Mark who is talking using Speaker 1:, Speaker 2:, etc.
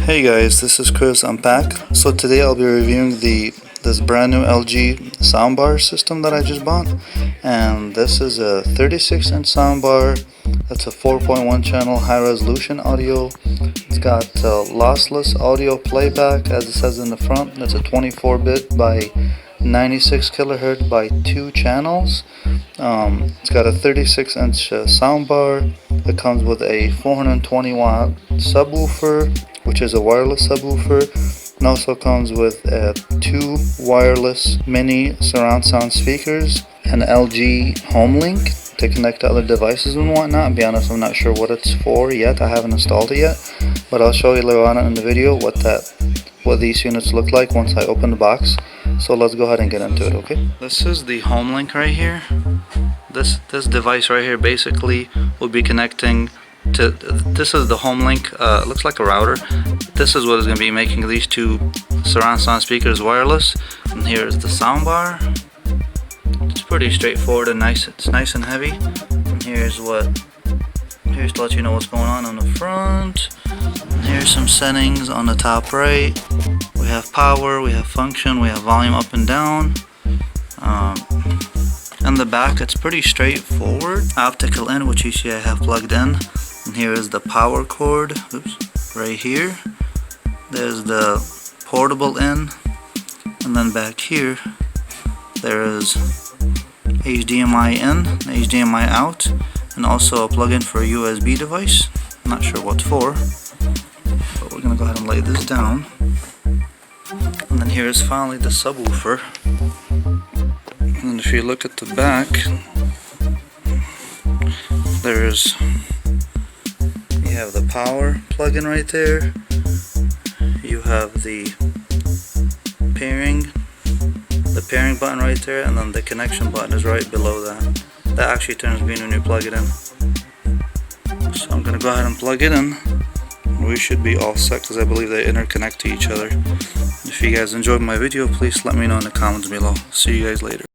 Speaker 1: Hey guys, this is Chris. I'm back. So today I'll be reviewing this brand new LG soundbar system that I just bought, and this is a 36-inch soundbar. That's a 4.1 channel high resolution audio. It's got lossless audio playback, as it says in the front. It's a 24-bit by 96 kilohertz by 2 channels. It's got a 36-inch soundbar. It comes with a 420 watt subwoofer, which is a wireless subwoofer. It also comes with 2 wireless mini surround sound speakers, an LG home link to connect to other devices and whatnot. To be honest, I'm not sure what it's for yet. I haven't installed it yet, but I'll show you later on in the video what these units look like once I open the box. So let's go ahead and get into it, okay? This is the home link right here. This device right here basically will be connecting to, this is the home link. It looks like a router. This is what is going to be making these 2 surround sound speakers wireless. And here is the soundbar. It's pretty straightforward and nice. It's nice and heavy. And here's to let you know what's going on the front. And here's some settings on the top right. We have power, we have function, we have volume up and down. And the back, it's pretty straightforward. Optical in, which you see I have plugged in. And here is the power cord, right here. There's the portable in. And then back here, there is HDMI in, HDMI out, and also a plug-in for a USB device. I'm not sure what for, but we're gonna go ahead and lay this down. And then here is finally the subwoofer. And if you look at the back, you have the power plug-in right there. You have the pairing button right there, and then the connection button is right below that. That actually turns green when you plug it in. So I'm gonna go ahead and plug it in. We should be all set because I believe they interconnect to each other. If you guys enjoyed my video, please let me know in the comments below. See you guys later.